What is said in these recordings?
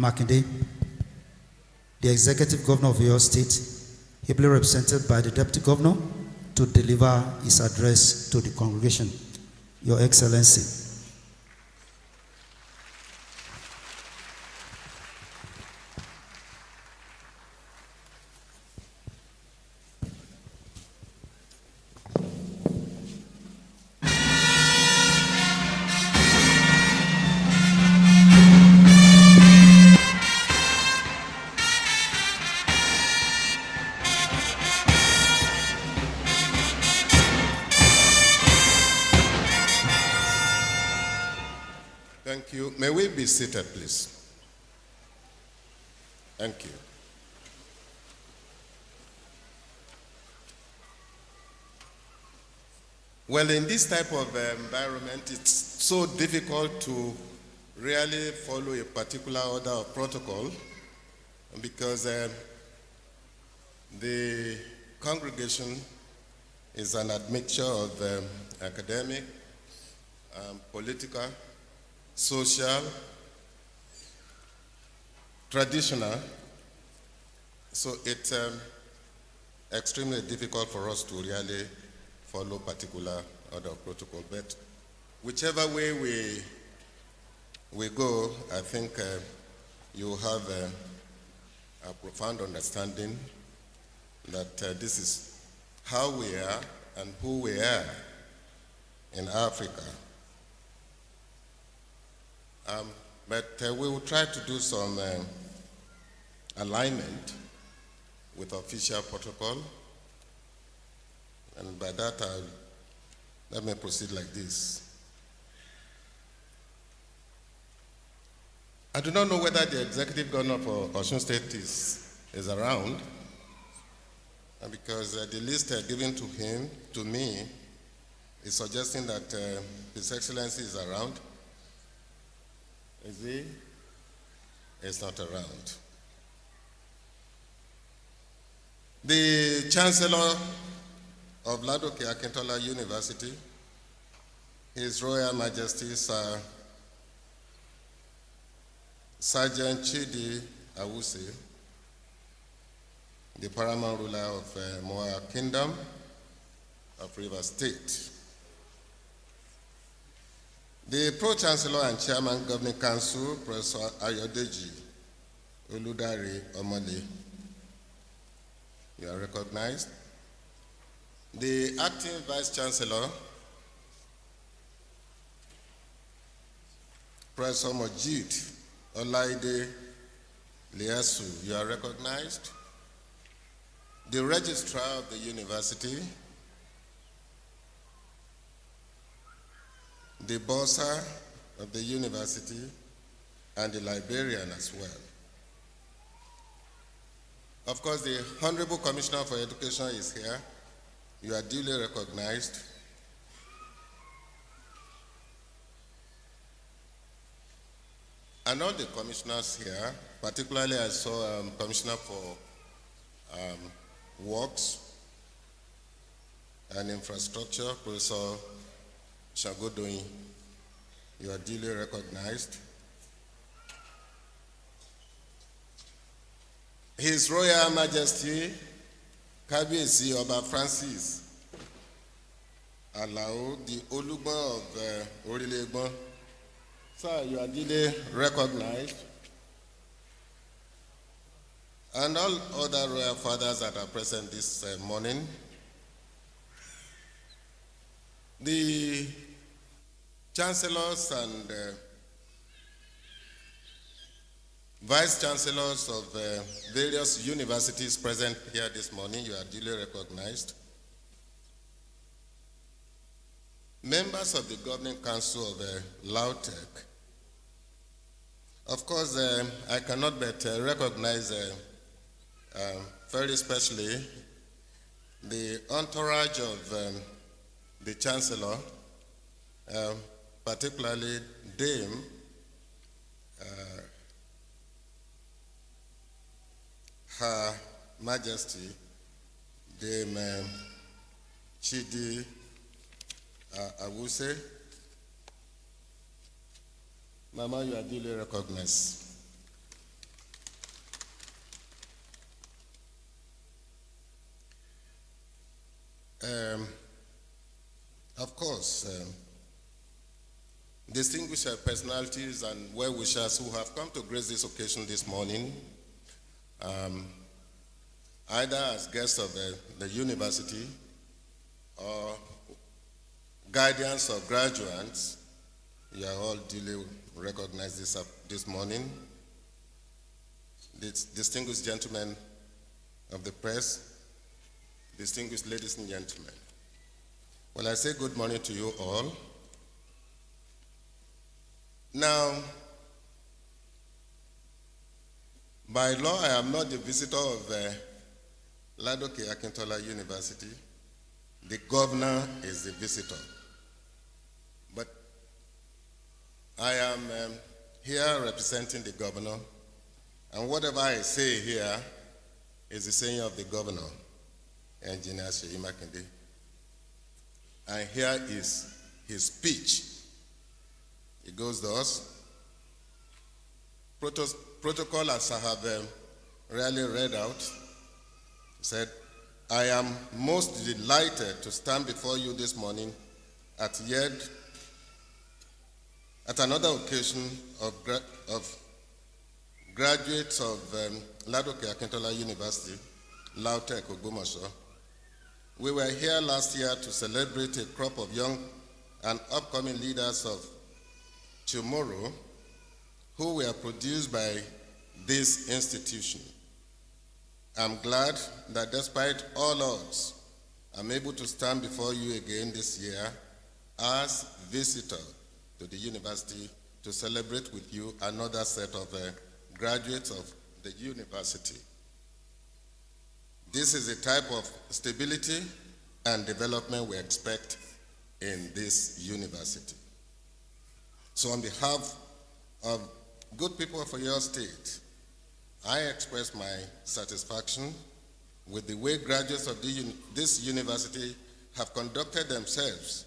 Makinde, the Executive Governor of your state, ably represented by the Deputy Governor, to deliver his address to the congregation. Your Excellency. Thank you. May we be seated, please? Thank you. Well, in this type of environment, it's so difficult to really follow a particular order of protocol because the congregation is an admixture of academic, political, social, traditional, so it's extremely difficult for us to really follow particular order of protocol. But whichever way we go, I think you have a profound understanding that this is how we are and who we are in Africa. But we will try to do some alignment with official protocol. And by that, let me proceed like this. I do not know whether the Executive Governor for Osun State is around, because the list given to me, is suggesting that His Excellency is around. Is he? He's not around. The Chancellor of Ladoke Akintola University, His Royal Majesty Sir Sergeant Chidi Awusi, the paramount ruler of Moa Kingdom of Rivers State. The Pro-Chancellor and Chairman Governing Council, Professor Ayodeji Oludare Omole, you are recognized. The Acting Vice-Chancellor, Professor Mojid Olaide Liasu, you are recognized. The Registrar of the University, the bursar of the university, and the librarian as well. Of course, the Honorable Commissioner for Education is here. You are duly recognized. And all the commissioners here, particularly I saw Commissioner for Works and Infrastructure, Professor Shagodoyin, you are duly recognized. His Royal Majesty, Kábíyèsí Ọba Francis Alao, the Olúgbọ́n of Orílẹ̀-Ègbọ́n. Sir, you are duly recognized. And all other royal fathers that are present this morning. The chancellors and vice chancellors of various universities present here this morning, you are duly recognized. Members of the Governing Council of LAUTECH. Of course, I cannot but recognize very especially the entourage of the Chancellor, particularly Dame Her Majesty Dame Chidi Awusi. Mama, you are duly recognized. Of course, distinguished personalities and well-wishers who have come to grace this occasion this morning, either as guests of the university or guardians of graduates, you are all duly recognized this morning. Distinguished gentlemen of the press, distinguished ladies and gentlemen. Well, I say good morning to you all. Now, by law, I am not the visitor of Ladoke Akintola University. The governor is the visitor. But I am here representing the governor, and whatever I say here is the saying of the governor, Engineer Seyi Makinde. And here is his speech. It goes thus. Protocol, as I have rarely read out, said, I am most delighted to stand before you this morning at another occasion of graduates of Ladoke Akintola University, Lautech, Ogbomoso. We were here last year to celebrate a crop of young and upcoming leaders of tomorrow who were produced by this institution. I'm glad that despite all odds, I'm able to stand before you again this year as visitor to the university to celebrate with you another set of graduates of the university. This is the type of stability and development we expect in this university. So on behalf of good people of your state, I express my satisfaction with the way graduates of this university have conducted themselves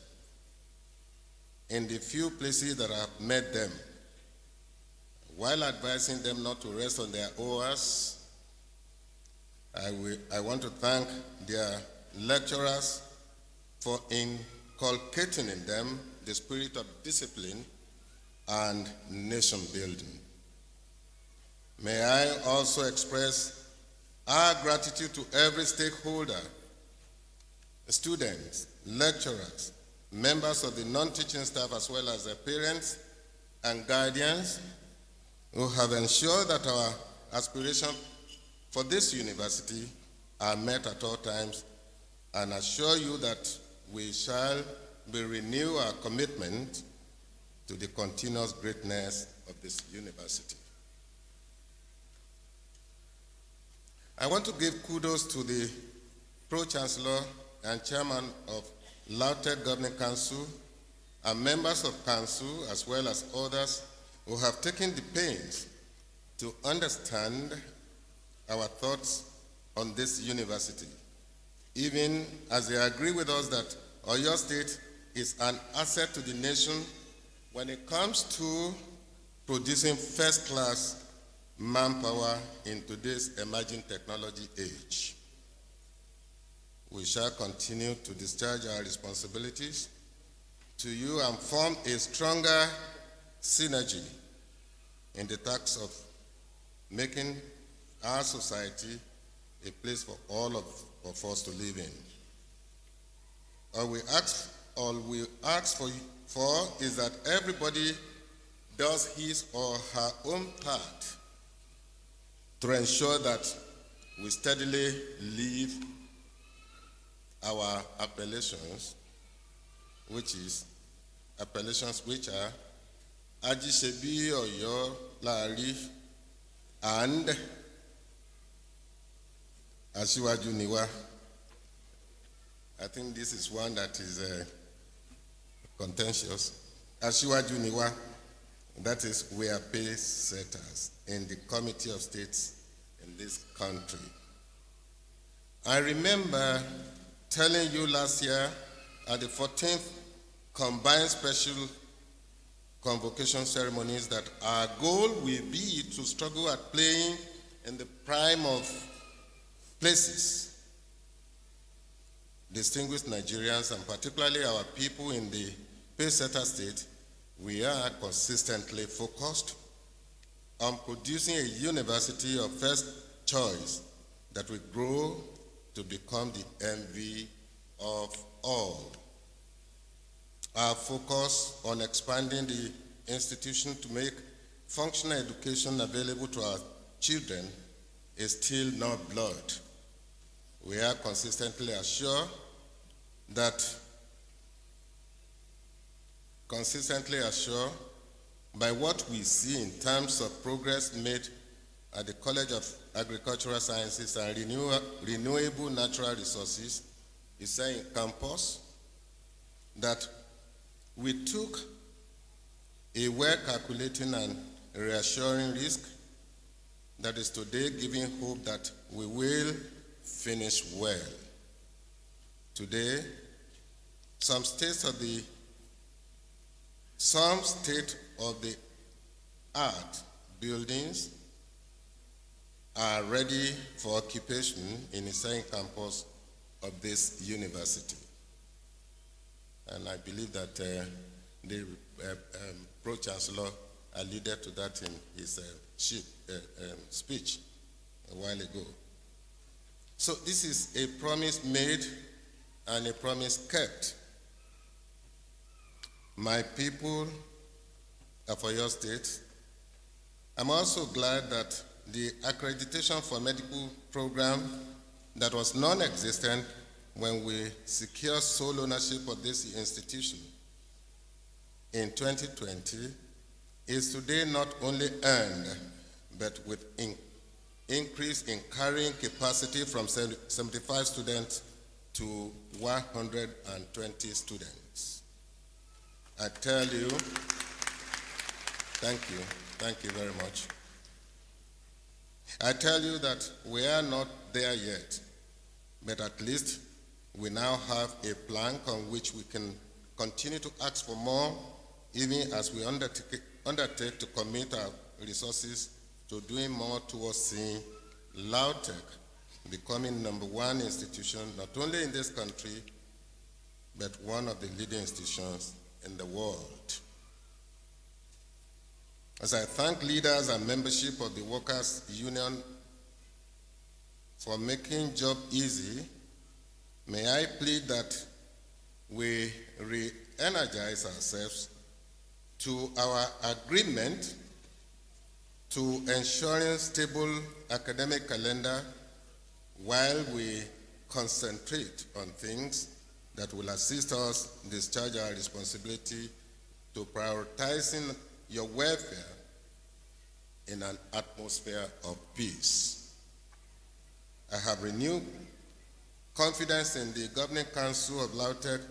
in the few places that I've met them, while advising them not to rest on their oars. I want to thank their lecturers for inculcating in them the spirit of discipline and nation building. May I also express our gratitude to every stakeholder, students, lecturers, members of the non-teaching staff, as well as their parents and guardians who have ensured that our aspirations for this university are met at all times, and assure you that we shall renew our commitment to the continuous greatness of this university. I want to give kudos to the Pro-Chancellor and Chairman of Lautech Governing Council and members of Council, as well as others who have taken the pains to understand our thoughts on this university, even as they agree with us that Oyo State is an asset to the nation when it comes to producing first-class manpower in today's emerging technology age. We shall continue to discharge our responsibilities to you and form a stronger synergy in the task of making our society a place for all of us to live in. All we ask for is that everybody does his or her own part to ensure that we steadily live our appellations, which are Ajisebi Oyo Lari and Asiwaju Niwa. I think this is one that is contentious. Asiwaju Niwa, that is, we are pace setters in the Committee of States in this country. I remember telling you last year at the 14th Combined Special Convocation Ceremonies that our goal will be to struggle at playing in the prime of places distinguished Nigerians, and particularly our people in the Pacesetter state, we are consistently focused on producing a university of first choice that will grow to become the envy of all. Our focus on expanding the institution to make functional education available to our children is still not blurred. We are consistently assured by what we see in terms of progress made at the College of Agricultural Sciences and Renewable Natural Resources, Iseyin campus, that we took a well-calculating and reassuring risk that is today giving hope that we will finish well. Today, some state-of-the-art buildings are ready for occupation in the Iseyin campus of this university. And I believe that the Pro-Chancellor alluded to that in his speech a while ago. So this is a promise made and a promise kept. My people of Oyo State, I'm also glad that the accreditation for medical program that was non-existent when we secured sole ownership of this institution in 2020 is today not only earned, but with increase in carrying capacity from 75 students to 120 students. I tell you, thank you very much. I tell you that we are not there yet, but at least we now have a plank on which we can continue to ask for more, even as we undertake to commit our resources to doing more towards seeing LAUTECH becoming #1 institution, not only in this country, but one of the leading institutions in the world. As I thank leaders and membership of the Workers' Union for making job easy, may I plead that we re-energize ourselves to our agreement to ensuring stable academic calendar while we concentrate on things that will assist us discharge our responsibility to prioritizing your welfare in an atmosphere of peace. I have renewed confidence in the Governing Council of LAUTECH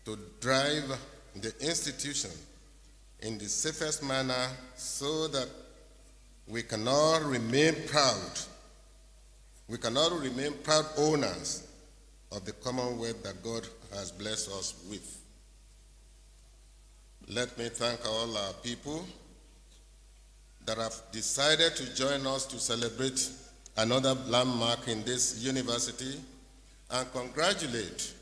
to drive the institution in the safest manner so that we can all remain proud. We can all remain proud owners of the commonwealth that God has blessed us with. Let me thank all our people that have decided to join us to celebrate another landmark in this university, and congratulate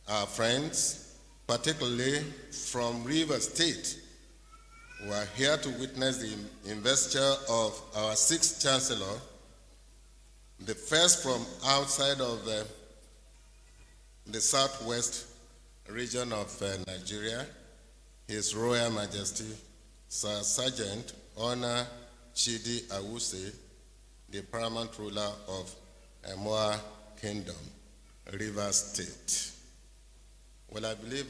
our friends, particularly from Rivers State, who are here to witness the investiture of our 6th Chancellor, the first from outside of the southwest region of Nigeria, His Royal Majesty, Sir Sergeant Honor Chidi Awuse, the paramount ruler of Emoa Kingdom, Rivers State. Well, I believe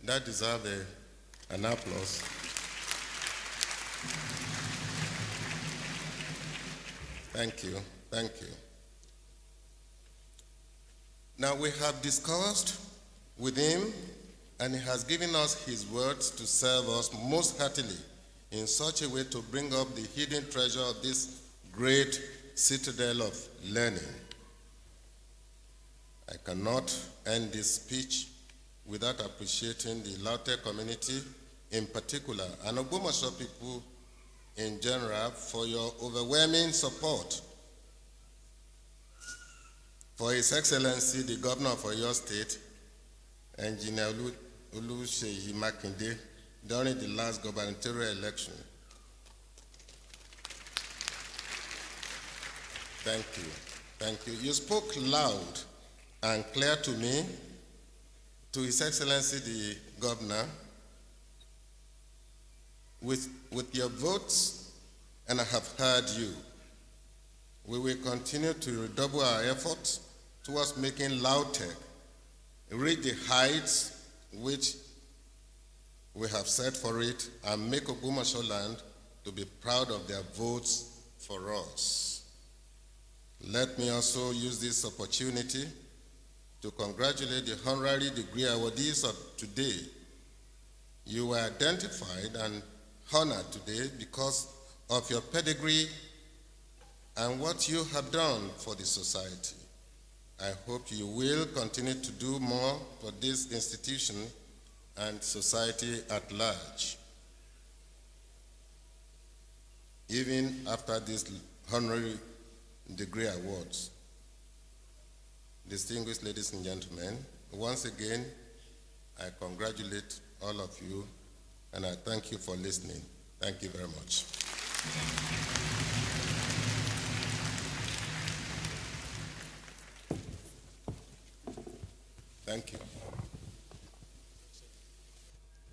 that deserves an applause. Thank you. Now we have discussed with him, and he has given us his words to serve us most heartily in such a way to bring up the hidden treasure of this great citadel of learning. I cannot end this speech without appreciating the LAUTECH community in particular, and Ogbomoso people in general, for your overwhelming support For His Excellency, the Governor of Oyo State, Engineer Oluseyi Makinde, during the last gubernatorial election. Thank you. Thank you. You spoke loud and clear to me, to His Excellency the Governor, with your votes, and I have heard you. We will continue to redouble our efforts towards making Lautech reach the heights which we have set for it, and make Ogbomoso land to be proud of their votes for us. Let me also use this opportunity to congratulate the honorary degree awardees of today. You were identified and honored today because of your pedigree and what you have done for the society. I hope you will continue to do more for this institution and society at large, even after these honorary degree awards. Distinguished ladies and gentlemen, once again, I congratulate all of you, and I thank you for listening. Thank you very much. Thank you.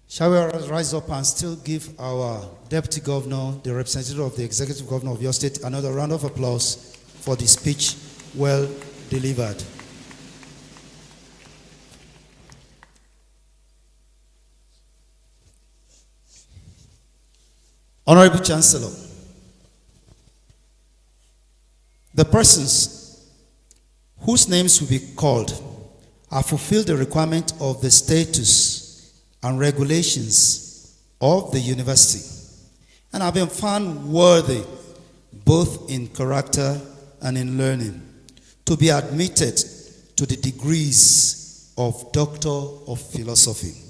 Shall we rise up and still give our Deputy Governor, the representative of the Executive Governor of your state, another round of applause for the speech well delivered. Honorable Chancellor, the persons whose names will be called have fulfilled the requirement of the status and regulations of the university and have been found worthy both in character and in learning to be admitted to the degrees of Doctor of Philosophy.